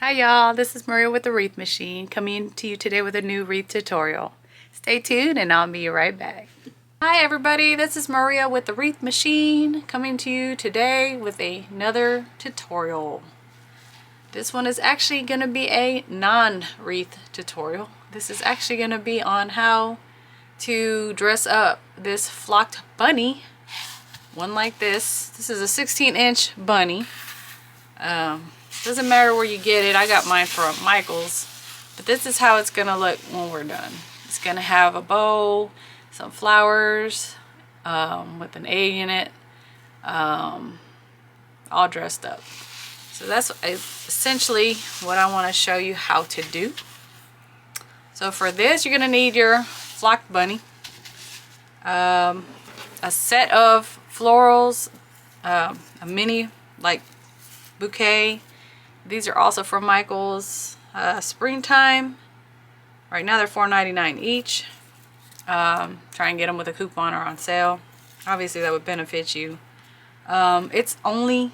Hi y'all, this is Maria with the Wreath Meshine coming to you today with a new wreath tutorial. Stay tuned and I'll be right back. Hi everybody, this is Maria with the Wreath Meshine coming to you today with another tutorial. This one is actually going to be a non-wreath tutorial. This is actually going to be on how to dress up this flocked bunny. One like this. This is a 16-inch bunny. Doesn't matter where you get it. I got mine from Michael's. But this is how it's going to look when we're done. It's going to have a bow, some flowers with an egg in it, all dressed up. So that's essentially what I want to show you how to do. So for this, you're going to need your flocked bunny, a set of florals, a mini like bouquet. These are also from Michael's. Springtime. Right now they're $4.99 each. Try and get them with a coupon or on sale. Obviously that would benefit you. It's only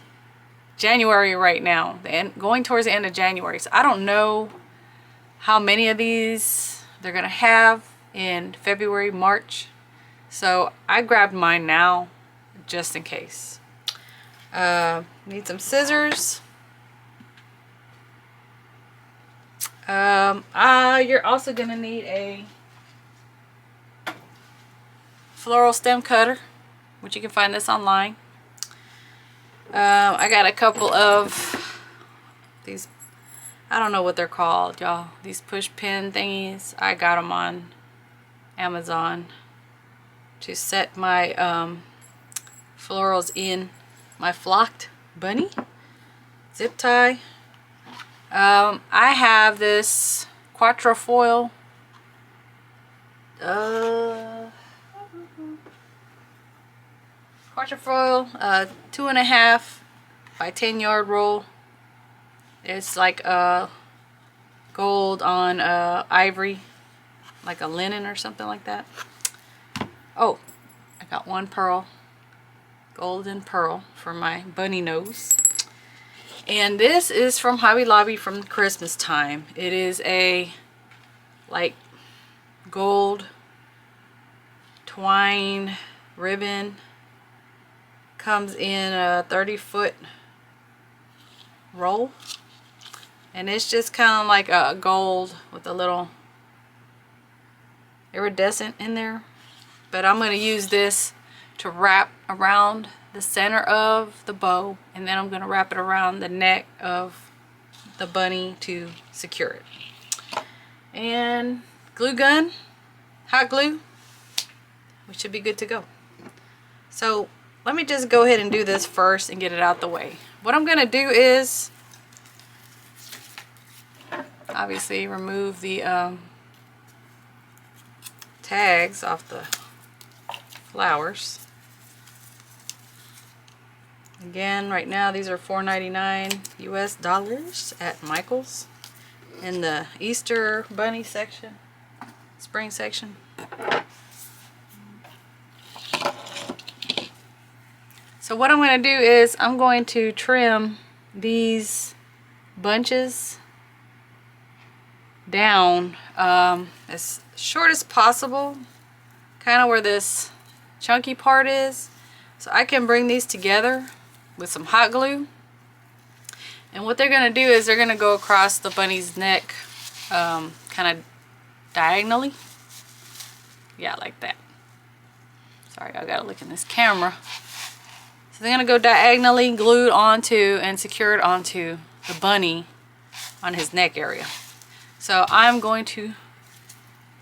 January right now, going towards the end of January. So I don't know how many of these they're gonna have in February, March. So I grabbed mine now just in case. Need some scissors. You're also gonna need a floral stem cutter, which you can find this online. I got a couple of these, I don't know what they're called, y'all. These push pin thingies. I got them on Amazon to set my florals in my flocked bunny. Zip tie. I have this quatrefoil quatrefoil 2.5 by 10-yard roll. It's like gold on ivory, like a linen or something like that. Oh, I got one pearl, golden pearl for my bunny nose. And this is from Hobby Lobby from Christmas time. It is a like gold twine ribbon. Comes in a 30-foot roll. And it's just kind of like a gold with a little iridescent in there. But I'm going to use this to wrap around the center of the bow, and then I'm going to wrap it around the neck of the bunny to secure it. And glue gun, hot glue, we should be good to go. So let me just go ahead and do this first and get it out the way. What I'm going to do is obviously remove the tags off the flowers. Again, right now these are $4.99 US dollars at Michael's in the Easter bunny section, spring section. So what I'm going to do is I'm going to trim these bunches down as short as possible, kind of where this chunky part is, so I can bring these together with some hot glue. And what they're going to do is they're going to go across the bunny's neck kind of diagonally. Yeah, like that. Sorry, I gotta look in this camera. So they're going to go diagonally, glued onto and secured onto the bunny on his neck area. So I'm going to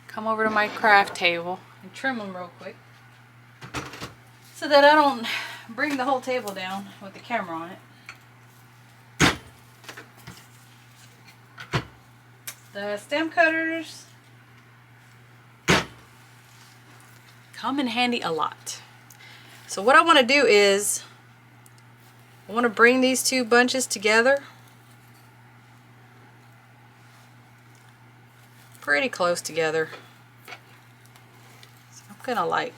come over to my craft table and trim them real quick so that I don't bring the whole table down with the camera on it. The stem cutters come in handy a lot. So what I want to do is I want to bring these two bunches together pretty close together. So I'm gonna like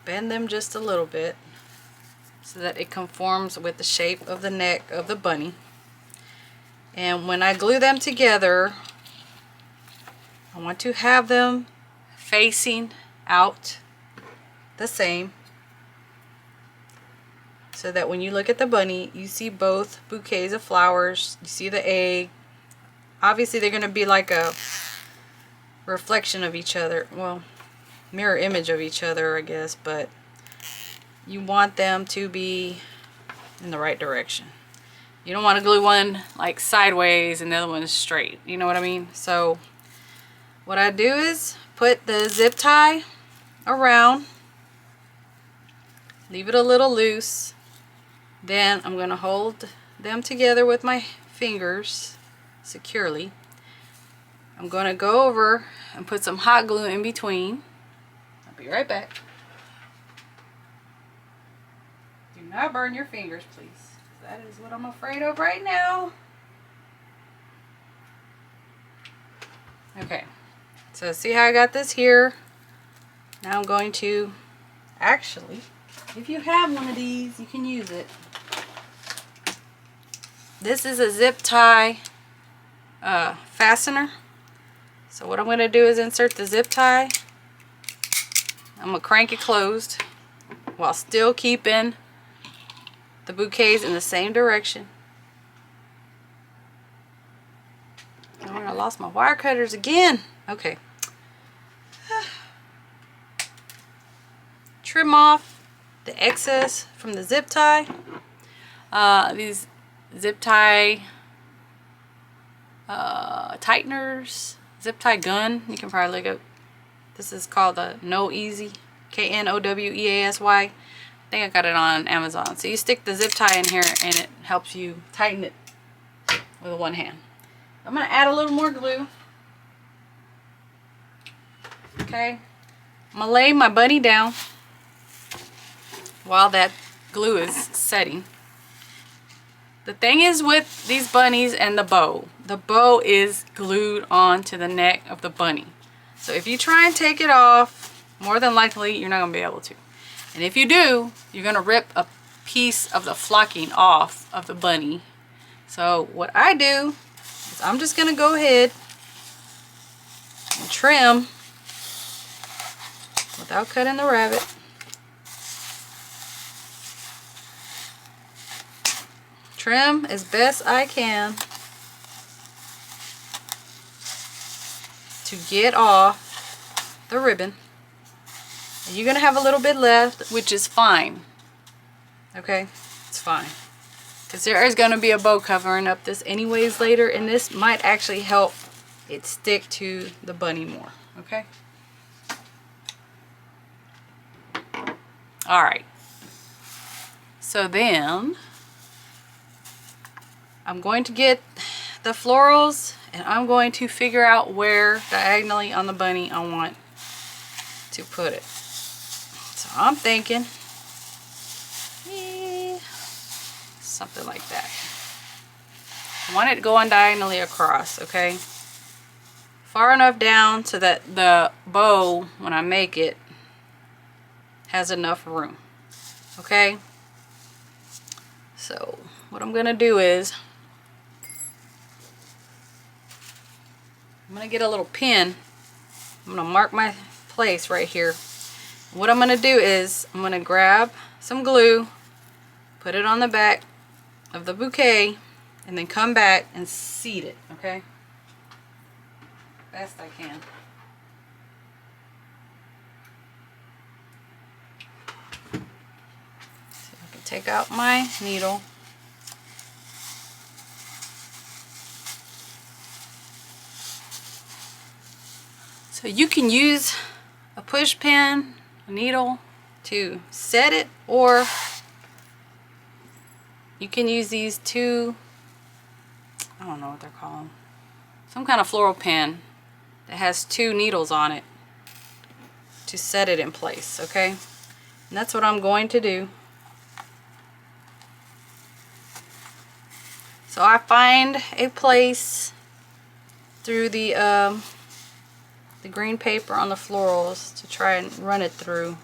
bend them just a little bit so that it conforms with the shape of the neck of the bunny. And when I glue them together, I want to have them facing out the same, so that when you look at the bunny, you see both bouquets of flowers. You see the egg. Obviously they're going to be like a reflection of each other. Well, mirror image of each other, I guess, but you want them to be in the right direction. You don't want to glue one like sideways and the other one straight. You know what I mean? So what I do is put the zip tie around, leave it a little loose. Then I'm going to hold them together with my fingers securely. I'm going to go over and put some hot glue in between. I'll be right back. Do not burn your fingers, please. That is what I'm afraid of right now. Okay, so see how I got this here? Now I'm going to, actually, if you have one of these, you can use it. This is a zip tie fastener. So what I'm going to do is insert the zip tie. I'm going to crank it closed while still keeping the bouquets in the same direction. Oh, I lost my wire cutters again. Okay. Trim off the excess from the zip tie. These zip tie tighteners, zip tie gun, you can probably look up. This is called the No Easy, Knoweasy. I think I got it on Amazon. So you stick the zip tie in here and it helps you tighten it with one hand. I'm going to add a little more glue. Okay, I'm going to lay my bunny down while that glue is setting. The thing is with these bunnies and the bow is glued onto the neck of the bunny. So if you try and take it off, more than likely you're not going to be able to. And if you do, you're going to rip a piece of the flocking off of the bunny. So what I do is I'm just going to go ahead and trim without cutting the rabbit. Trim as best I can to get off the ribbon. And you're going to have a little bit left, which is fine. Okay, it's fine. Because there is going to be a bow covering up this anyways later, and this might actually help it stick to the bunny more. Okay? Alright. So then I'm going to get the florals and I'm going to figure out where diagonally on the bunny I want to put it. So I'm thinking something like that. I want it going diagonally across, okay? Far enough down so that the bow, when I make it, has enough room. Okay? So what I'm gonna do is I'm gonna get a little pin. I'm gonna mark my place right here. What I'm gonna do is I'm gonna grab some glue, put it on the back of the bouquet, and then come back and seat it, okay? Best I can. So I can take out my needle. So you can use a push pin, a needle, to set it, or you can use these two, I don't know what they're called, some kind of floral pin that has two needles on it to set it in place, okay? And that's what I'm going to do. So I find a place through the green paper on the florals to try and run it through.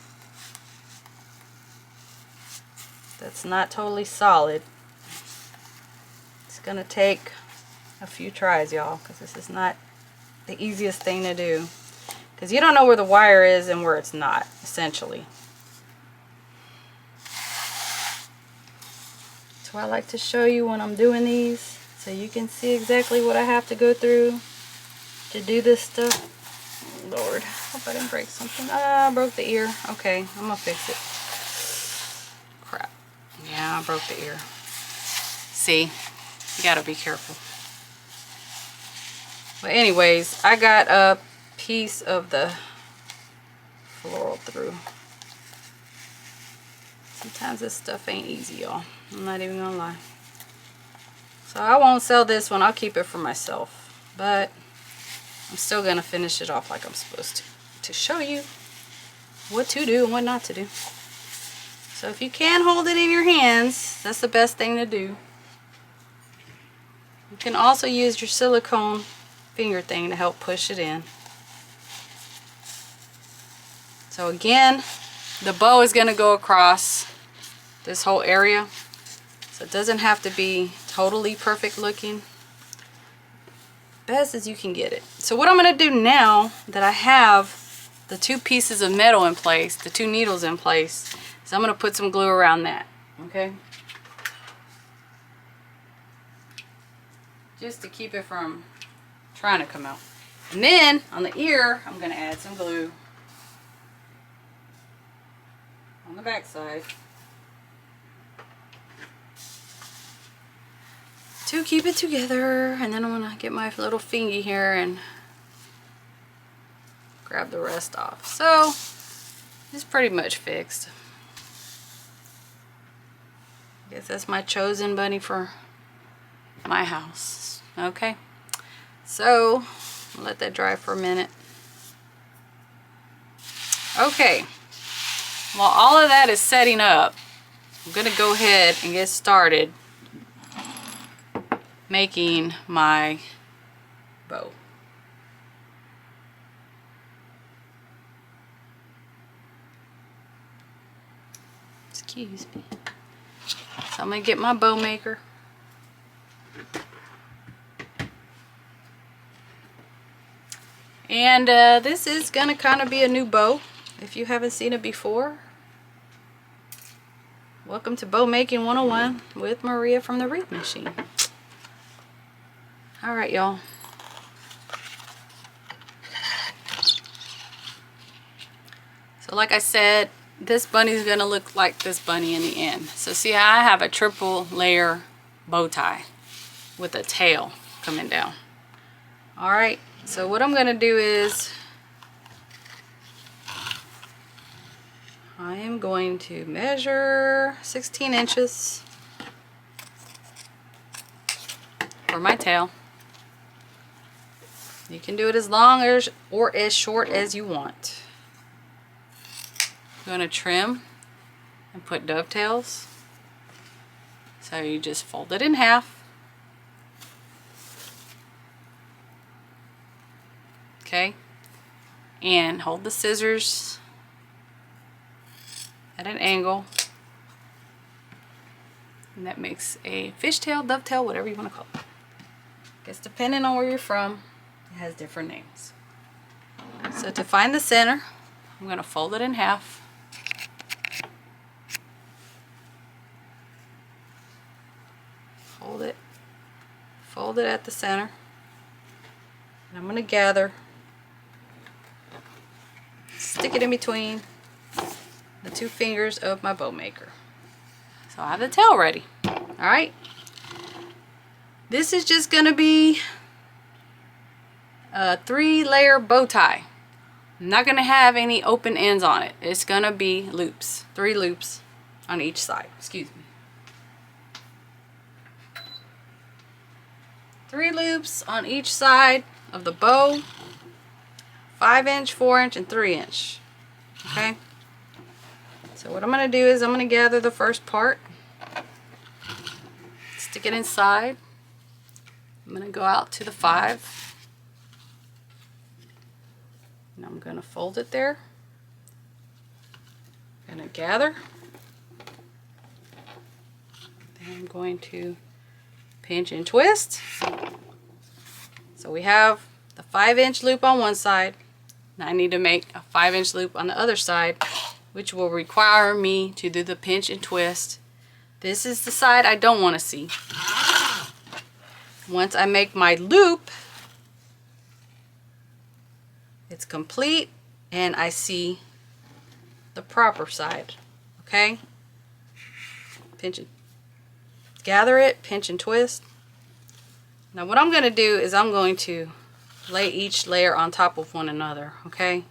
That's not totally solid. It's gonna take a few tries, y'all, because this is not the easiest thing to do. Because you don't know where the wire is and where it's not, essentially. That's why I like to show you when I'm doing these, so you can see exactly what I have to go through to do this stuff. Lord, hope I didn't break something. Ah, I broke the ear. Okay, I'm gonna fix it. Crap. Yeah, I broke the ear. See, you gotta be careful. But anyways, I got a piece of the floral through. Sometimes this stuff ain't easy, y'all. I'm not even gonna lie. So I won't sell this one. I'll keep it for myself. But I'm still gonna finish it off like I'm supposed to show you what to do and what not to do. So if you can hold it in your hands, that's the best thing to do. You can also use your silicone finger thing to help push it in. So again, the bow is going to go across this whole area, so it doesn't have to be totally perfect looking. Best as you can get it. So what I'm going to do now that I have the two pieces of metal in place, the two needles in place, is I'm going to put some glue around that. Okay? Just to keep it from trying to come out. And then on the ear, I'm going to add some glue on the back side to keep it together. And then I'm going to get my little fingy here and grab the rest off. So it's pretty much fixed. I guess that's my chosen bunny for my house. Okay, so I'll let that dry for a minute. Okay, while all of that is setting up, I'm gonna go ahead and get started making my bow. Excuse me. So I'm gonna get my bow maker. And this is gonna kind of be a new bow if you haven't seen it before. Welcome to Bow Making 101 with Maria from the Wreath Meshine. Alright, y'all. So like I said, this bunny is gonna look like this bunny in the end. So see how I have a triple layer bow tie with a tail coming down. Alright, so what I'm gonna do is I am going to measure 16 inches for my tail. You can do it as long as or as short as you want. I'm going to trim and put dovetails. So you just fold it in half. Okay? And hold the scissors at an angle. And that makes a fishtail, dovetail, whatever you want to call it. Guess depending on where you're from, it has different names. So to find the center, I'm going to fold it in half. Fold it at the center. And I'm going to gather, stick it in between the two fingers of my bow maker. So I have the tail ready. Alright. This is just going to be a 3-layer bow tie. I'm not going to have any open ends on it. It's going to be loops. 3 loops on each side. Excuse me. 3 loops on each side of the bow. 5-inch, 4-inch, and 3-inch. Okay? So what I'm going to do is I'm going to gather the first part. Stick it inside. I'm going to go out to the 5. And I'm going to fold it there. I'm going to gather. Then I'm going to pinch and twist. So we have the 5-inch loop on one side. Now I need to make a 5-inch loop on the other side, which will require me to do the pinch and twist. This is the side I don't want to see. Once I make my loop, it's complete and I see the proper side. Okay? Pinch it. Gather it, pinch and twist. Now what I'm going to do is I'm going to lay each layer on top of one another. Okay?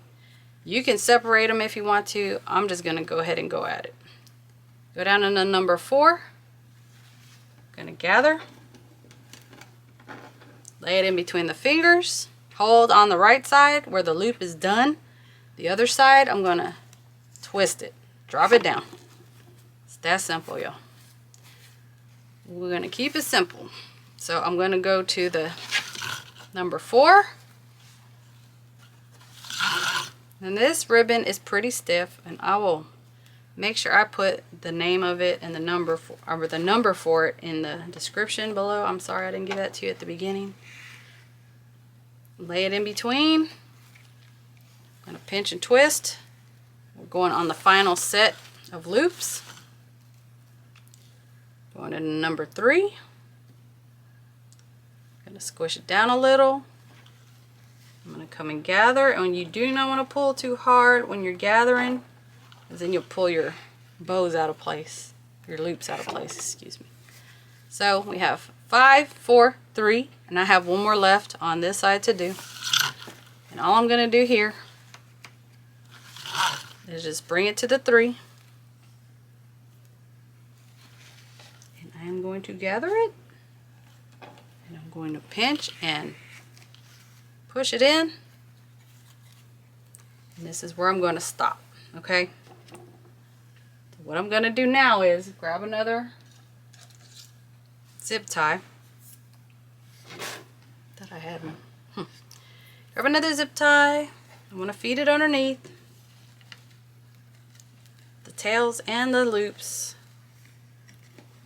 You can separate them if you want to. I'm just going to go ahead and go at it. Go down to the number 4. Going to gather. Lay it in between the fingers. Hold on the right side where the loop is done. The other side, I'm going to twist it. Drop it down. It's that simple, y'all. We're going to keep it simple. So I'm going to go to the number 4. And this ribbon is pretty stiff, and I will make sure I put the name of it and the number for it in the description below. I'm sorry I didn't give that to you at the beginning. Lay it in between. I'm going to pinch and twist. We're going on the final set of loops. Going to number 3. Going to squish it down a little. I'm going to come and gather, and you do not want to pull too hard when you're gathering, because then you'll pull your bows out of place, your loops out of place, excuse me. So we have 5, 4, 3, and I have one more left on this side to do. And all I'm going to do here is just bring it to the 3. And I am going to gather it. And I'm going to pinch and push it in. And this is where I'm going to stop. Okay? So what I'm going to do now is grab another zip tie. Thought I had one. Grab another zip tie. I'm going to feed it underneath the tails and the loops.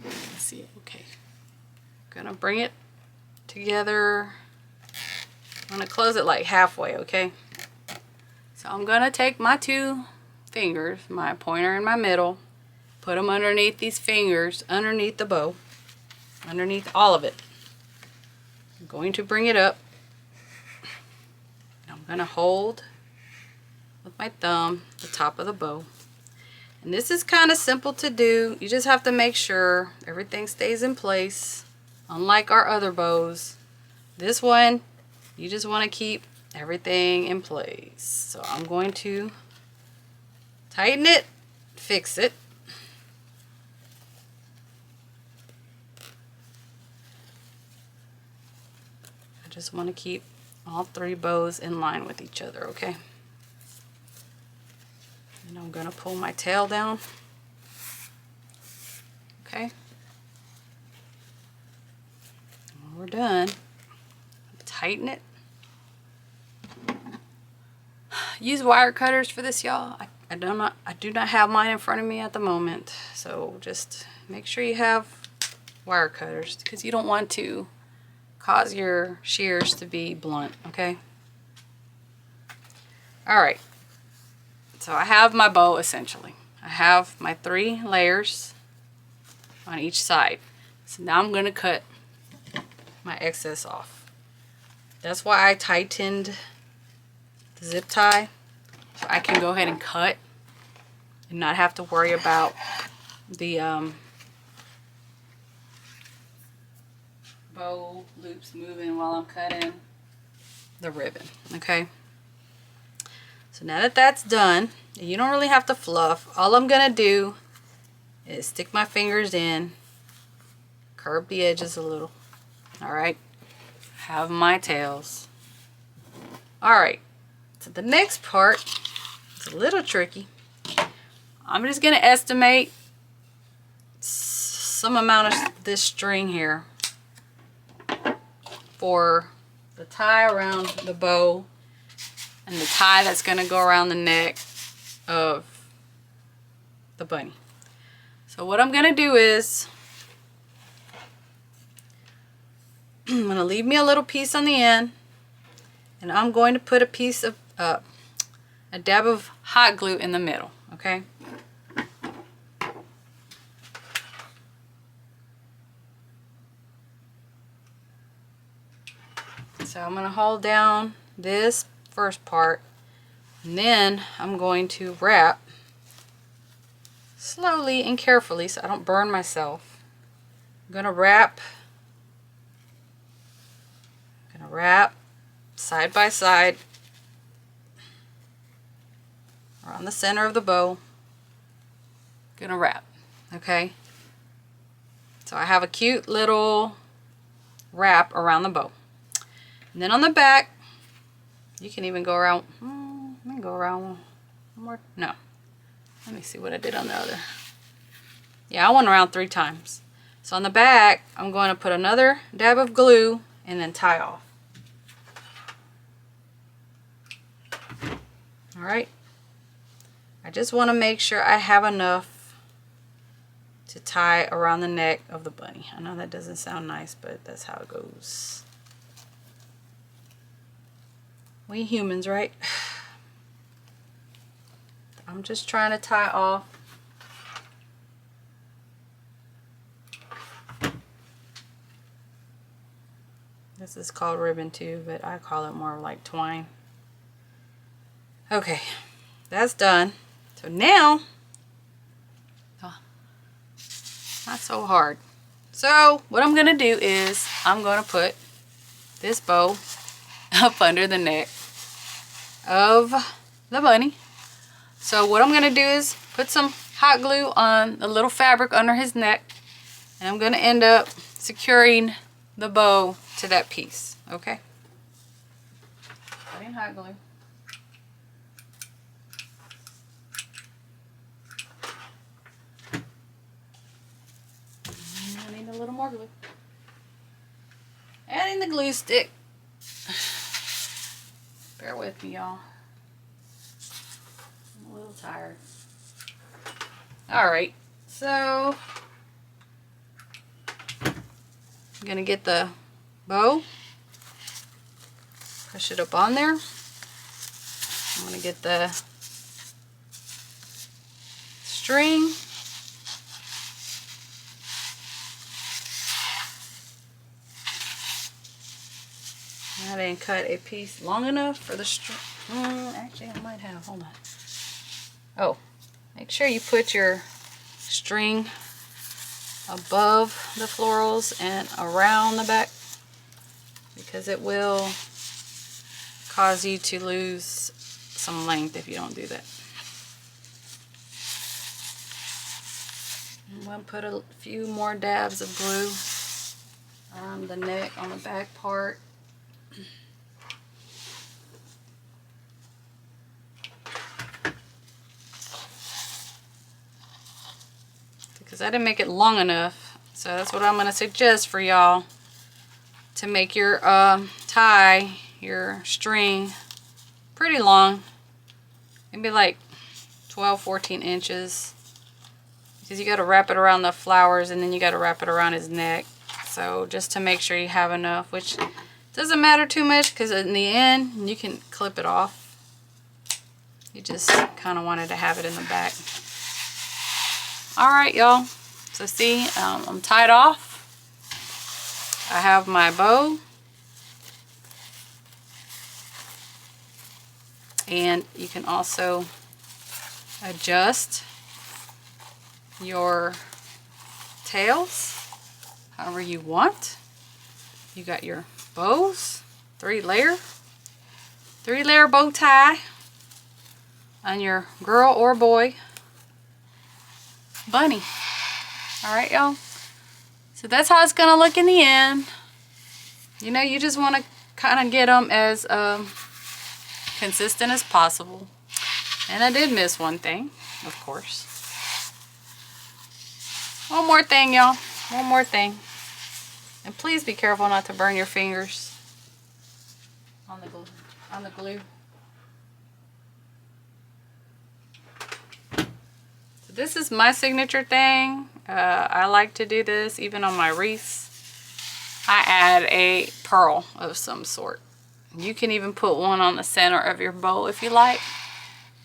Let's see. Okay. I'm going to bring it together. I'm going to close it like halfway, okay? So I'm going to take my 2 fingers, my pointer and my middle, put them underneath these fingers, underneath the bow, underneath all of it. I'm going to bring it up. I'm going to hold with my thumb the top of the bow. And this is kind of simple to do. You just have to make sure everything stays in place. Unlike our other bows, this one, you just want to keep everything in place. So I'm going to tighten it, fix it. I just want to keep all 3 bows in line with each other, okay? And I'm going to pull my tail down. Okay? When we're done, tighten it. Use wire cutters for this, y'all. I do not have mine in front of me at the moment, so just make sure you have wire cutters, because you don't want to cause your shears to be blunt. Okay. All right. So I have my bow essentially. I have my 3 layers on each side. So now I'm going to cut my excess off. That's why I tightened the zip tie, so I can go ahead and cut and not have to worry about the bow loops moving while I'm cutting the ribbon. Okay, so now that that's done, you don't really have to fluff. All I'm gonna do is stick my fingers in, curve the edges a little. All right, have my tails. All right, so the next part is a little tricky. I'm just going to estimate some amount of this string here for the tie around the bow and the tie that's going to go around the neck of the bunny. So what I'm going to do is I'm going to leave me a little piece on the end. And I'm going to put a piece of, a dab of hot glue in the middle, okay? So I'm going to hold down this first part, and then I'm going to wrap slowly and carefully so I don't burn myself. I'm going to wrap side by side around the center of the bow. Gonna wrap, okay? So I have a cute little wrap around the bow. And then on the back, you can even go around, let me go around one more, no. Let me see what I did on the other. Yeah, I went around 3 times. So on the back, I'm going to put another dab of glue and then tie off. All right. I just want to make sure I have enough to tie around the neck of the bunny. I know that doesn't sound nice, but that's how it goes. We humans, right? I'm just trying to tie off. This is called ribbon too, but I call it more like twine. Okay, that's done. So now, not so hard. So what I'm gonna do is I'm gonna put this bow up under the neck of the bunny. So what I'm gonna do is put some hot glue on the little fabric under his neck, and I'm gonna end up securing the bow to that piece, okay? Put in hot glue. I need a little more glue. Adding the glue stick. Bear with me, y'all. I'm a little tired. Alright, so I'm gonna get the bow, push it up on there. I'm gonna get the string. I didn't cut a piece long enough for the string. Actually, I might have. Hold on. Oh, make sure you put your string above the florals and around the back, because it will cause you to lose some length if you don't do that. I'm going to put a few more dabs of glue around the neck on the back part. Because I didn't make it long enough, so that's what I'm going to suggest for y'all, to make your tie, your string, pretty long. Maybe like 12-14 inches, because you got to wrap it around the flowers and then you got to wrap it around his neck. So just to make sure you have enough, which doesn't matter too much, because in the end you can clip it off. You just kind of wanted to have it in the back. Alright, y'all, so see, I'm tied off. I have my bow, and you can also adjust your tails however you want. You got your bows, 3-layer bow tie on your girl or boy bunny. Alright, y'all, so that's how it's gonna look in the end. You know, you just want to kind of get them as consistent as possible. And I did miss one thing, of course. One more thing, y'all, one more thing, and please be careful not to burn your fingers on the glue. This is my signature thing. I like to do this even on my wreaths. I add a pearl of some sort. You can even put one on the center of your bowl if you like,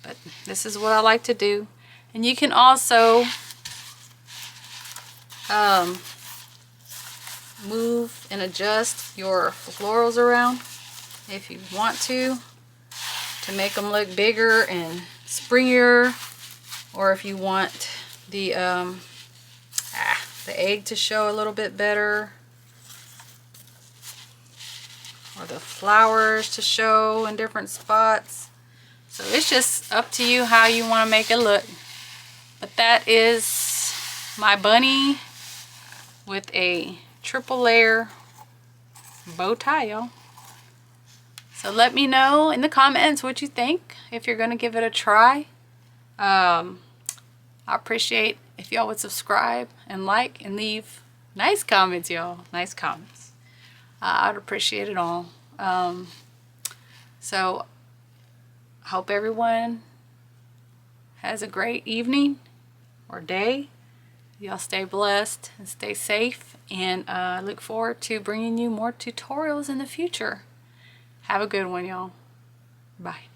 but this is what I like to do. And you can also move and adjust your florals around if you want to make them look bigger and springier, or if you want the egg to show a little bit better, or the flowers to show in different spots. So it's just up to you how you want to make it look. But that is my bunny with a triple layer bow tie, y'all. So let me know in the comments what you think, if you're gonna give it a try. I appreciate if y'all would subscribe and like and leave nice comments, y'all. Nice comments. I'd appreciate it all. So I hope everyone has a great evening or day. Y'all stay blessed and stay safe, and I look forward to bringing you more tutorials in the future. Have a good one, y'all. Bye.